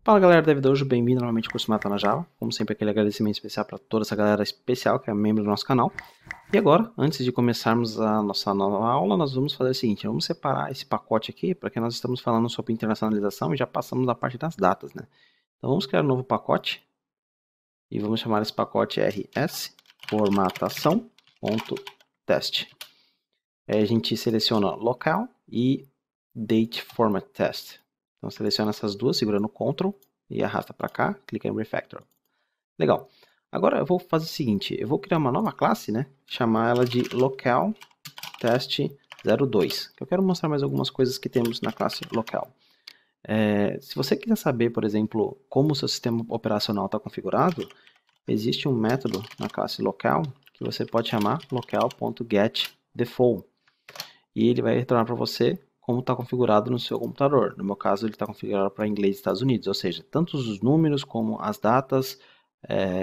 Fala galera da vida hoje, bem-vindo novamente ao curso Mata na Java. Como sempre, aquele agradecimento especial para toda essa galera especial que é membro do nosso canal. E agora, antes de começarmos a nossa nova aula, nós vamos fazer o seguinte: vamos separar esse pacote aqui, porque nós estamos falando sobre internacionalização e já passamos da parte das datas, né? Então vamos criar um novo pacote e vamos chamar esse pacote rs formatação.test. Aí a gente seleciona local e date format test. Então seleciona essas duas segurando o Ctrl e arrasta para cá, clica em refactor. Legal. Agora eu vou fazer o seguinte, eu vou criar uma nova classe, né? Chamar ela de local test02. Eu quero mostrar mais algumas coisas que temos na classe local. Se você quiser saber, por exemplo, como o seu sistema operacional está configurado, existe um método na classe local que você pode chamar local.getDefault. E ele vai retornar para você como está configurado no seu computador. No meu caso, ele está configurado para inglês dos Estados Unidos, ou seja, tanto os números como as datas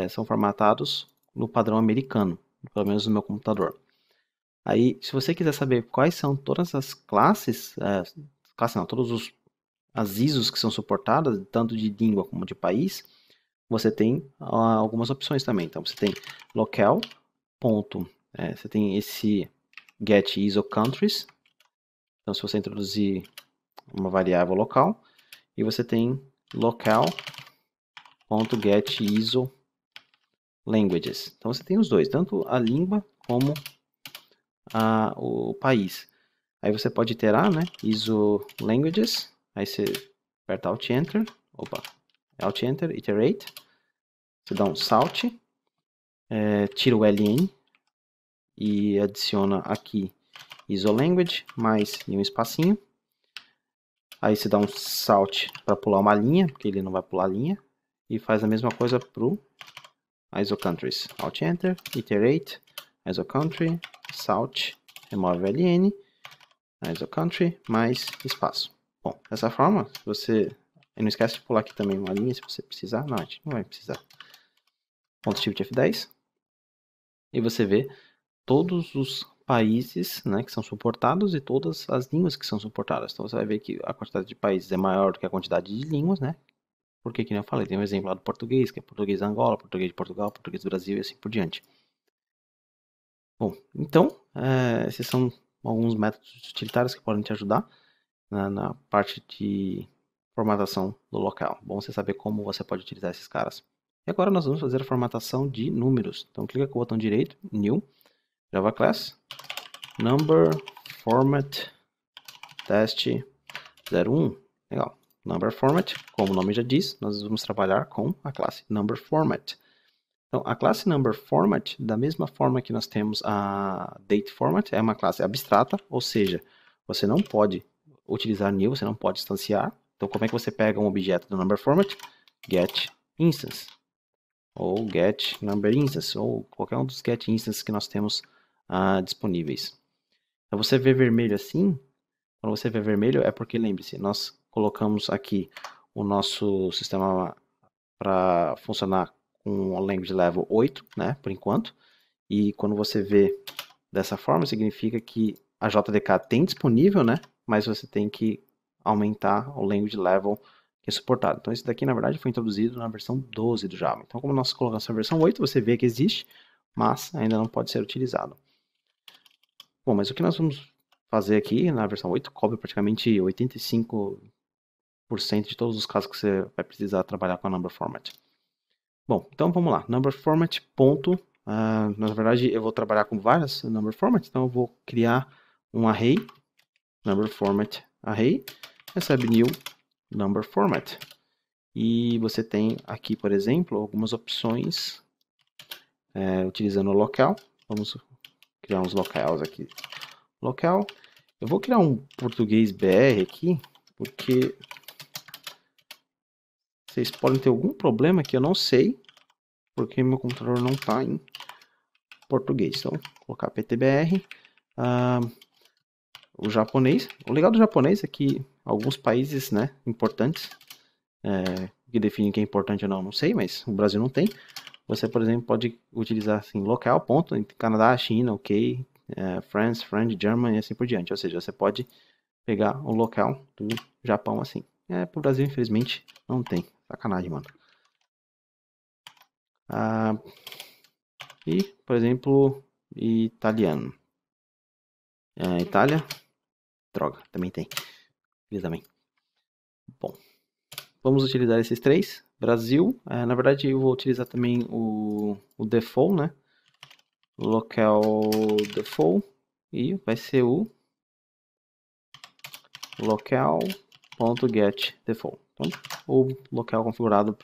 são formatados no padrão americano, pelo menos no meu computador. Aí, se você quiser saber quais são todas as classes, todas as ISOs que são suportadas, tanto de língua como de país, você tem algumas opções também. Então, você tem local, você tem esse get ISO countries. Então, se você introduzir uma variável local, e você tem local.getISO languages. Então, você tem os dois, tanto a língua como o país. Aí você pode iterar, né? ISO languages, aí você aperta Alt Enter, Alt Enter, iterate, você dá um salt, tira o LN e adiciona aqui ISO language, mais um espacinho. Aí você dá um salt para pular uma linha, porque ele não vai pular a linha. E faz a mesma coisa para o ISO countries. Alt Enter, iterate, ISO country, salt, remove LN, ISO country, mais espaço. Bom, dessa forma, você... E não esquece de pular aqui também uma linha se você precisar. Não, a gente não vai precisar. Shift F10. E você vê todos os países, né, que são suportados e todas as línguas que são suportadas. Então você vai ver que a quantidade de países é maior do que a quantidade de línguas, né? Porque, como eu falei, tem um exemplo lá do português, que é português da Angola, português de Portugal, português do Brasil e assim por diante. Bom, então, esses são alguns métodos utilitários que podem te ajudar na parte de formatação do local. Bom você saber como você pode utilizar esses caras. E agora nós vamos fazer a formatação de números. Então clica com o botão direito, New, Java Class, Number Format Test 01. Legal. Number Format, como o nome já diz, nós vamos trabalhar com a classe Number Format. Então, a classe Number Format, da mesma forma que nós temos a Date Format, é uma classe abstrata, ou seja, você não pode utilizar new, você não pode instanciar. Então, como é que você pega um objeto do Number Format? Get Instance, ou Get Number Instance, ou qualquer um dos Get Instances que nós temos disponíveis. Então, você vê vermelho assim, quando você vê vermelho é porque, lembre-se, nós colocamos aqui o nosso sistema para funcionar com o language level 8, né, por enquanto. E quando você vê dessa forma, significa que a JDK tem disponível, né, mas você tem que aumentar o language level que é suportado. Então, isso daqui, na verdade, foi introduzido na versão 12 do Java. Então, como nós colocamos a versão 8, você vê que existe, mas ainda não pode ser utilizado. Bom, mas o que nós vamos fazer aqui na versão 8 cobre praticamente 85% de todos os casos que você vai precisar trabalhar com a Number Format. Bom, então vamos lá. Number Format, ponto. Na verdade, eu vou trabalhar com várias Number Format, então eu vou criar um array, Number Format Array, recebe new Number Format. E você tem aqui, por exemplo, algumas opções utilizando o local. Vamos criar uns locais aqui. Local. Eu vou criar um português BR aqui, porque vocês podem ter algum problema que eu não sei, porque meu computador não está em português. Então, vou colocar PTBR. O japonês. O legal do japonês é que alguns países, né, importantes, que definem que é importante ou não, não sei, mas o Brasil não tem. Você, por exemplo, pode utilizar assim, local, ponto, Canadá, China, UK, France, Germany e assim por diante. Ou seja, você pode pegar o local do Japão assim. Para o Brasil, infelizmente, não tem. Sacanagem, mano. E, por exemplo, italiano. Itália. Droga, também tem. Eles também. Bom, vamos utilizar esses três. Brasil, na verdade eu vou utilizar também o default, né? Local default. E vai ser o local.getDefault. Então, o local configurado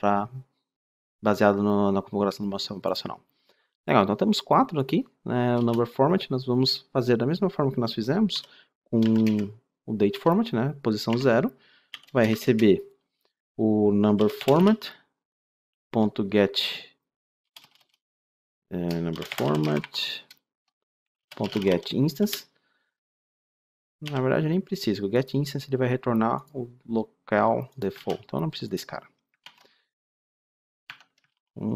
baseado na configuração do meu sistema operacional. Legal, então temos 4 aqui, né, o number format, nós vamos fazer da mesma forma que nós fizemos com o date format, né, posição 0, vai receber o number format.get instance. Na verdade eu nem preciso, o get instance ele vai retornar o local default, então eu não preciso desse cara. 1,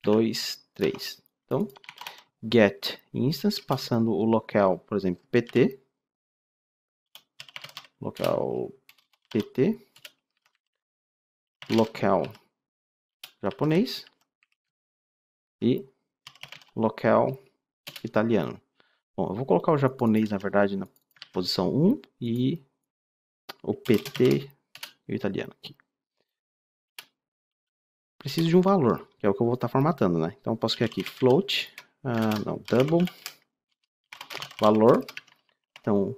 2, 3. Então, get instance, passando o local, por exemplo, pt. Local pt. Local japonês. E local italiano. Bom, eu vou colocar o japonês, na verdade, na posição 1 e o pt e o italiano aqui. Preciso de um valor, que é o que eu vou estar formatando, né? Então eu posso criar aqui float, double, valor, então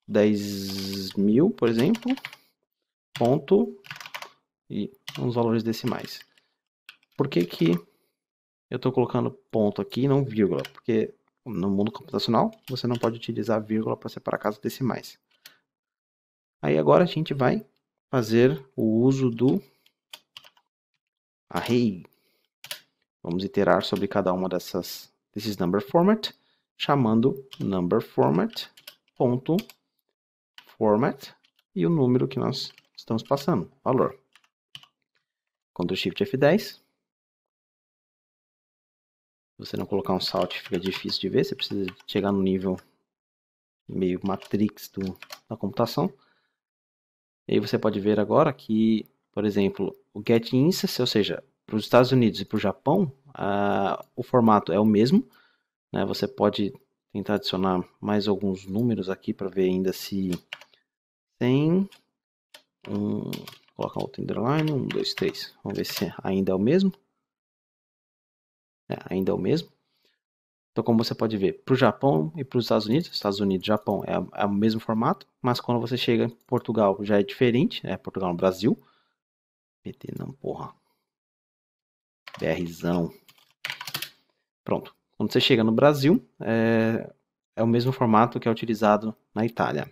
10.000, por exemplo, ponto e uns valores decimais. Por que que eu estou colocando ponto aqui e não vírgula? Porque no mundo computacional você não pode utilizar vírgula para separar casas decimais. Aí agora a gente vai fazer o uso do array. Vamos iterar sobre cada uma desses number format, chamando number format e o número que nós estamos passando, valor. Ctrl Shift F10. Se você não colocar um salt, fica difícil de ver, você precisa chegar no nível meio matrix da computação. E aí você pode ver agora que, por exemplo, o get instance, ou seja, para os Estados Unidos e para o Japão, o formato é o mesmo, né? Você pode tentar adicionar mais alguns números aqui para ver ainda se tem colocar outro underline, 1, 2, 3. Vamos ver se ainda é o mesmo. Ainda é o mesmo. Então, como você pode ver, para o Japão e para os Estados Unidos e Japão é o mesmo formato, mas quando você chega em Portugal já é diferente, Portugal no Brasil. PT não, porra. BRzão. Pronto. Quando você chega no Brasil, é o mesmo formato que é utilizado na Itália.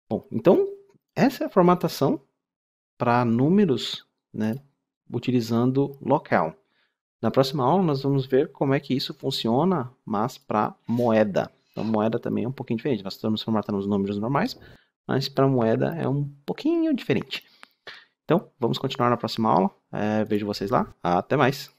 Bom, então, essa é a formatação para números, né, utilizando local. Na próxima aula nós vamos ver como é que isso funciona, mas para moeda. Então moeda também é um pouquinho diferente. Nós estamos formatando os números normais, mas para moeda é um pouquinho diferente. Então vamos continuar na próxima aula. Vejo vocês lá. Até mais.